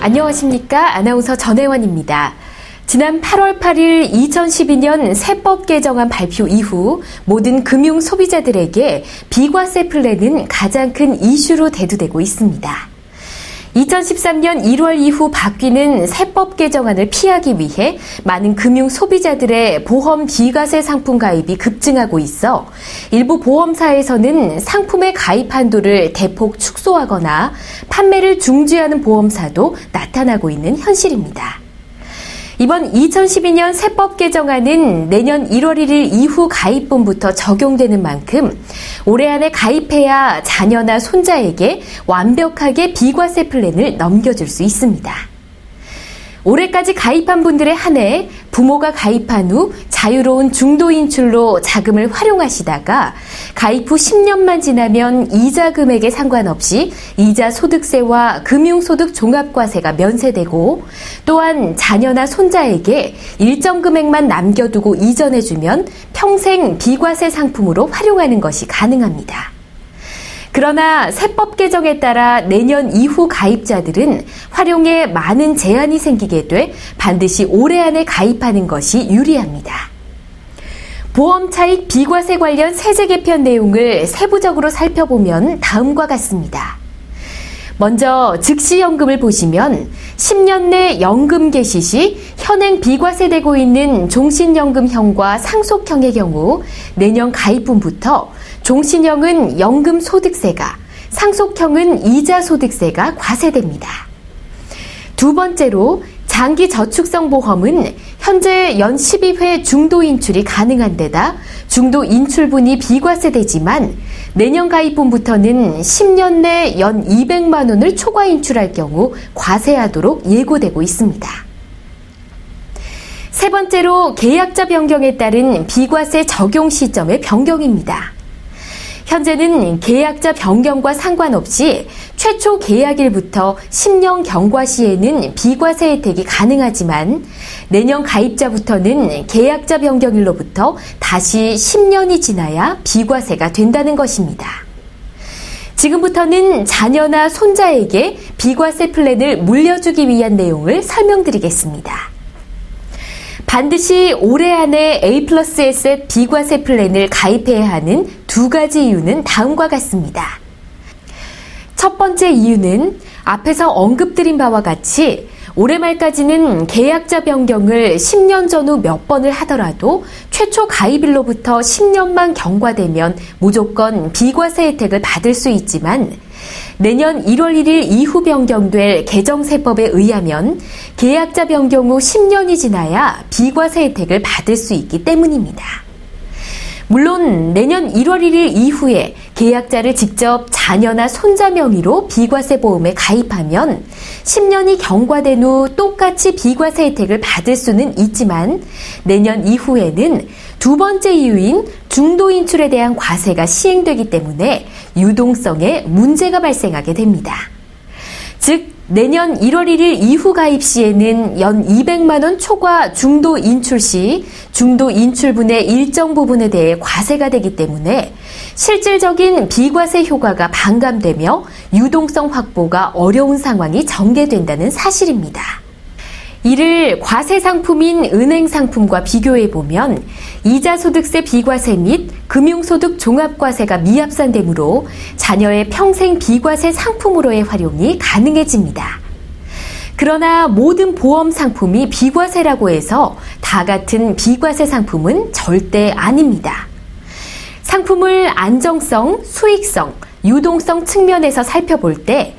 안녕하십니까. 아나운서 전혜원입니다. 지난 8월 8일 2012년 세법 개정안 발표 이후 모든 금융 소비자들에게 비과세 플랜은 가장 큰 이슈로 대두되고 있습니다. 2013년 1월 이후 바뀌는 세법 개정안을 피하기 위해 많은 금융 소비자들의 보험 비과세 상품 가입이 급증하고 있어 일부 보험사에서는 상품의 가입 한도를 대폭 축소하거나 판매를 중지하는 보험사도 나타나고 있는 현실입니다. 이번 2012년 세법 개정안은 내년 1월 1일 이후 가입분부터 적용되는 만큼 올해 안에 가입해야 자녀나 손자에게 완벽하게 비과세 플랜을 넘겨줄 수 있습니다. 올해까지 가입한 분들에 한해 부모가 가입한 후 자유로운 중도 인출로 자금을 활용하시다가 가입 후 10년만 지나면 이자 금액에 상관없이 이자 소득세와 금융소득 종합과세가 면세되고 또한 자녀나 손자에게 일정 금액만 남겨두고 이전해주면 평생 비과세 상품으로 활용하는 것이 가능합니다. 그러나 세법 개정에 따라 내년 이후 가입자들은 활용에 많은 제한이 생기게 돼 반드시 올해 안에 가입하는 것이 유리합니다. 보험 차익 비과세 관련 세제 개편 내용을 세부적으로 살펴보면 다음과 같습니다. 먼저 즉시연금을 보시면 10년 내 연금 개시 시 현행 비과세되고 있는 종신연금형과 상속형의 경우 내년 가입분부터 종신형은 연금소득세가, 상속형은 이자소득세가 과세됩니다. 두 번째로 장기저축성 보험은 현재 연 12회 중도인출이 가능한 데다 중도인출분이 비과세되지만 내년 가입분부터는 10년 내 연 200만 원을 초과 인출할 경우 과세하도록 예고되고 있습니다. 세 번째로 계약자 변경에 따른 비과세 적용 시점의 변경입니다. 현재는 계약자 변경과 상관없이 최초 계약일부터 10년 경과 시에는 비과세 혜택이 가능하지만 내년 가입자부터는 계약자 변경일로부터 다시 10년이 지나야 비과세가 된다는 것입니다. 지금부터는 자녀나 손자에게 비과세 플랜을 물려주기 위한 내용을 설명드리겠습니다. 반드시 올해 안에 A+S 비과세 플랜을 가입해야 하는 두 가지 이유는 다음과 같습니다. 첫 번째 이유는 앞에서 언급드린 바와 같이 올해 말까지는 계약자 변경을 10년 전후 몇 번을 하더라도 최초 가입일로부터 10년만 경과되면 무조건 비과세 혜택을 받을 수 있지만 내년 1월 1일 이후 변경될 개정세법에 의하면 계약자 변경 후 10년이 지나야 비과세 혜택을 받을 수 있기 때문입니다. 물론 내년 1월 1일 이후에 계약자를 직접 자녀나 손자 명의로 비과세 보험에 가입하면 10년이 경과된 후 똑같이 비과세 혜택을 받을 수는 있지만 내년 이후에는 두 번째 이유인 중도 인출에 대한 과세가 시행되기 때문에 유동성에 문제가 발생하게 됩니다. 즉 내년 1월 1일 이후 가입 시에는 연 200만 원 초과 중도 인출 시 중도 인출분의 일정 부분에 대해 과세가 되기 때문에 실질적인 비과세 효과가 반감되며 유동성 확보가 어려운 상황이 전개된다는 사실입니다. 이를 과세 상품인 은행 상품과 비교해보면 이자소득세 비과세 및 금융소득 종합과세가 미합산되므로 자녀의 평생 비과세 상품으로의 활용이 가능해집니다. 그러나 모든 보험 상품이 비과세라고 해서 다 같은 비과세 상품은 절대 아닙니다. 상품을 안정성, 수익성, 유동성 측면에서 살펴볼 때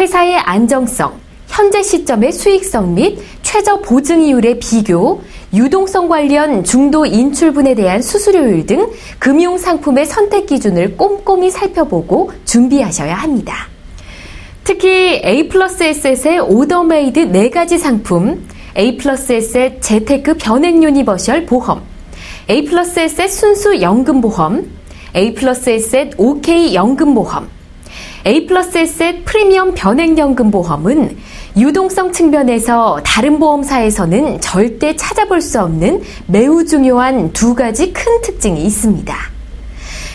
회사의 안정성, 현재 시점의 수익성 및 최저 보증이율의 비교, 유동성 관련 중도 인출분에 대한 수수료율 등 금융상품의 선택 기준을 꼼꼼히 살펴보고 준비하셔야 합니다. 특히 A+S의 오더메이드 4가지 상품, A+S의 재테크 변액 유니버셜 보험, A+S의 순수 연금보험, A+S의 OK 연금보험, A+S의 프리미엄 변액연금보험은 유동성 측면에서 다른 보험사에서는 절대 찾아볼 수 없는 매우 중요한 두 가지 큰 특징이 있습니다.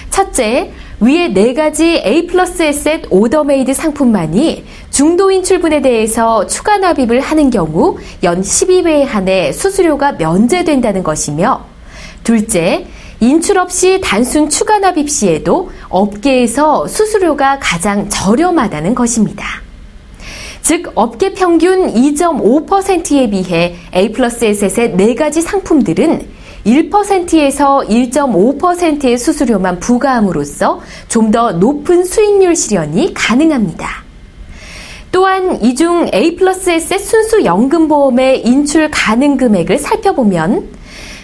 첫째, 위의 4가지 A+S 오더메이드 상품만이 중도 인출분에 대해서 추가 납입을 하는 경우 연 12회에 한해 수수료가 면제된다는 것이며, 둘째, 인출 없이 단순 추가 납입 시에도 업계에서 수수료가 가장 저렴하다는 것입니다. 즉, 업계 평균 2.5%에 비해 A+S의 4가지 상품들은 1%에서 1.5%의 수수료만 부과함으로써 좀 더 높은 수익률 실현이 가능합니다. 또한 이 중 A+S의 순수 연금보험의 인출 가능 금액을 살펴보면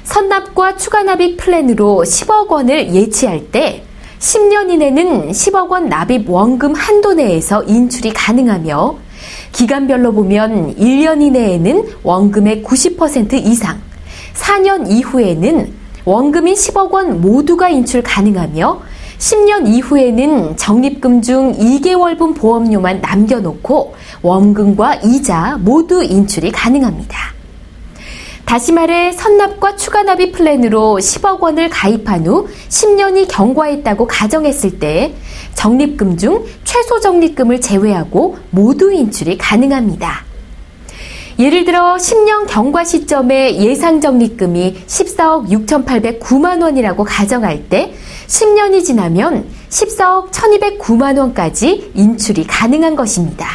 선납과 추가납입 플랜으로 10억 원을 예치할 때 10년 이내는 10억 원 납입 원금 한도 내에서 인출이 가능하며, 기간별로 보면 1년 이내에는 원금의 90% 이상, 4년 이후에는 원금인 10억 원 모두가 인출 가능하며, 10년 이후에는 적립금 중 2개월분 보험료만 남겨놓고 원금과 이자 모두 인출이 가능합니다. 다시 말해 선납과 추가납입 플랜으로 10억 원을 가입한 후 10년이 경과했다고 가정했을 때 적립금 중 최소 적립금을 제외하고 모두 인출이 가능합니다. 예를 들어 10년 경과 시점에 예상 적립금이 14억 6,809만 원이라고 가정할 때 10년이 지나면 14억 1,209만 원까지 인출이 가능한 것입니다.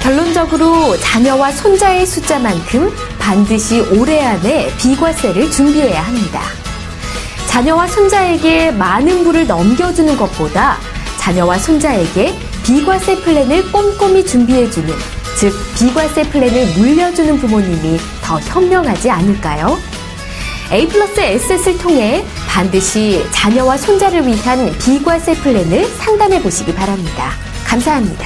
결론적으로 자녀와 손자의 숫자만큼 반드시 올해 안에 비과세를 준비해야 합니다. 자녀와 손자에게 많은 부를 넘겨주는 것보다 자녀와 손자에게 비과세 플랜을 꼼꼼히 준비해주는, 즉 비과세 플랜을 물려주는 부모님이 더 현명하지 않을까요? A+S를 통해 반드시 자녀와 손자를 위한 비과세 플랜을 상담해 보시기 바랍니다. 감사합니다.